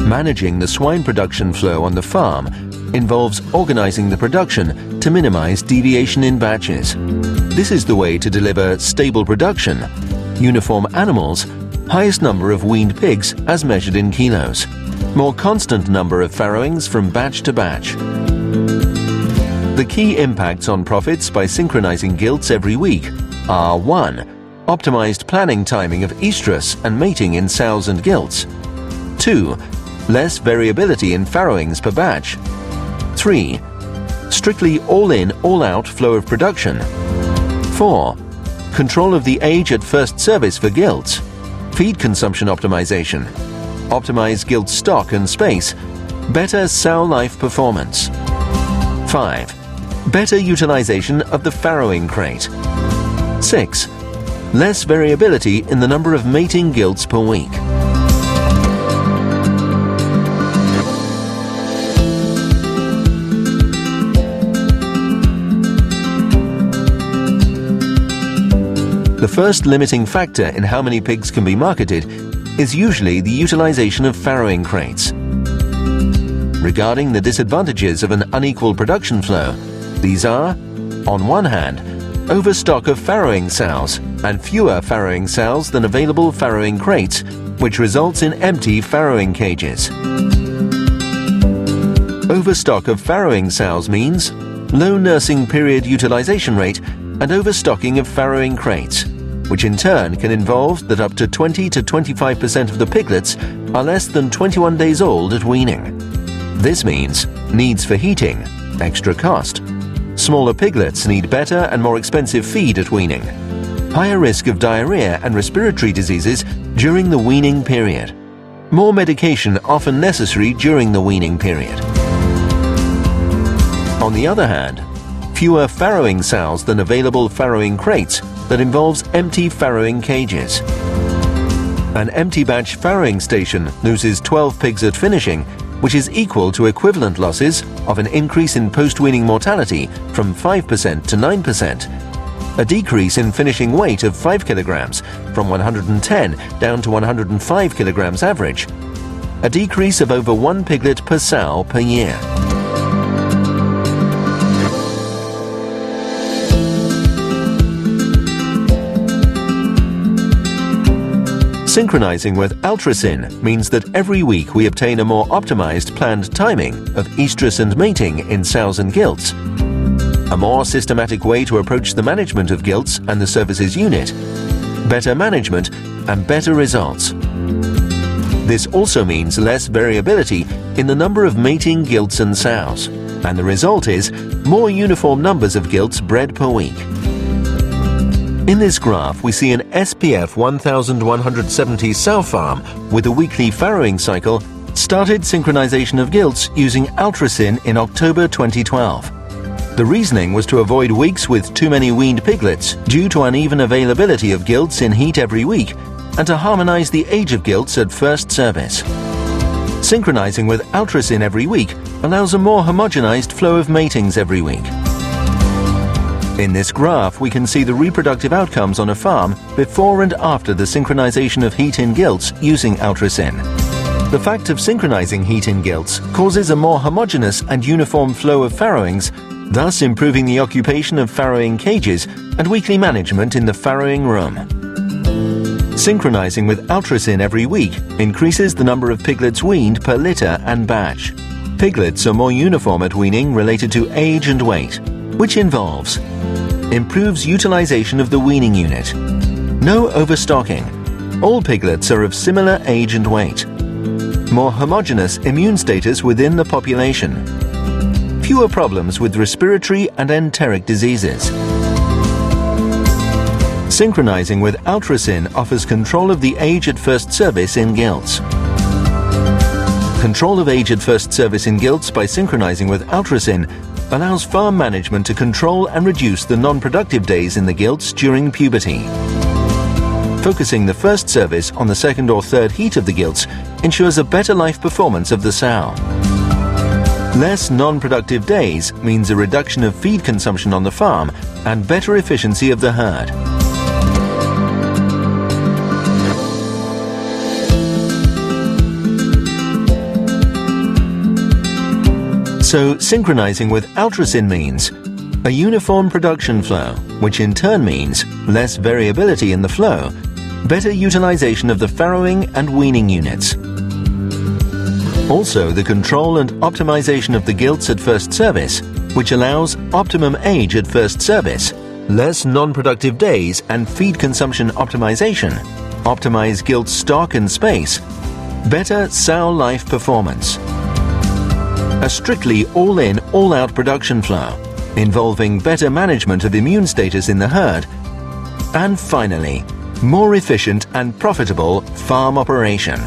Managing the swine production flow on the farm involves organizing the production to minimize deviation in batches. This is the way to deliver stable production, uniform animals, highest number of weaned pigs as measured in kilos, more constant number of farrowings from batch to batch. The key impacts on profits by synchronizing gilts every week are 1. Optimized planning timing of estrus and mating in sows and gilts. 2. Less variability in farrowings per batch. 3. Strictly all-in, all-out flow of production. 4. Control of the age at first service for gilts. Feed consumption optimization. Optimize gilt stock and space. Better sow life performance. 5. Better utilization of the farrowing crate. 6. Less variability in the number of mating gilts per week. The first limiting factor in how many pigs can be marketed is usually the utilization of farrowing crates. Regarding the disadvantages of an unequal production flow, these are, on one hand, overstock of farrowing sows and fewer farrowing sows than available farrowing crates, which results in empty farrowing cages. Overstock of farrowing sows means low nursing period utilization rate and overstocking of farrowing crates, which in turn can involve that up to 20 to 25% of the piglets are less than 21 days old at weaning. This means needs for heating, extra cost. Smaller piglets need better and more expensive feed at weaning. Higher risk of diarrhea and respiratory diseases during the weaning period. More medication often necessary during the weaning period. On the other hand, fewer farrowing sows than available farrowing crates that involves empty farrowing cages. An empty batch farrowing station loses 12 pigs at finishing, which is equal to equivalent losses of an increase in post-weaning mortality from 5% to 9%, a decrease in finishing weight of 5 kilograms from 110 down to 105 kilograms average, a decrease of over 1 piglet per sow per year. Synchronizing with Altracin means that every week we obtain a more optimized planned timing of estrus and mating in sows and gilts, a more systematic way to approach the management of gilts and the services unit, better management and better results. This also means less variability in the number of mating gilts and sows, and the result is more uniform numbers of gilts bred per week. In this graph, we see an SPF 1170 sow farm with a weekly farrowing cycle started synchronization of gilts using Altracin in October 2012. The reasoning was to avoid weeks with too many weaned piglets due to uneven availability of gilts in heat every week and to harmonize the age of gilts at first service. Synchronizing with Altracin every week allows a more homogenized flow of matings every week. In this graph, we can see the reproductive outcomes on a farm before and after the synchronization of heat in gilts using Altracin. The fact of synchronizing heat in gilts causes a more homogeneous and uniform flow of farrowings, thus improving the occupation of farrowing cages and weekly management in the farrowing room. Synchronizing with Altracin every week increases the number of piglets weaned per litter and batch. Piglets are more uniform at weaning related to age and weight, which involves improves utilization of the weaning unit, no overstocking, all piglets are of similar age and weight, more homogeneous immune status within the population, fewer problems with respiratory and enteric diseases. Synchronizing with Altracin offers control of the age at first service in gilts. Control of age at first service in gilts by synchronizing with Altracin allows farm management to control and reduce the non-productive days in the gilts during puberty. Focusing the first service on the second or third heat of the gilts ensures a better life performance of the sow. Less non-productive days means a reduction of feed consumption on the farm and better efficiency of the herd. So synchronizing with altracin means a uniform production flow, which in turn means less variability in the flow, better utilization of the farrowing and weaning units. Also, the control and optimization of the gilts at first service, which allows optimum age at first service, less non-productive days and feed consumption optimization, optimize gilt stock and space, better sow life performance. A strictly all-in, all-out production flow, involving better management of immune status in the herd, and finally, more efficient and profitable farm operation.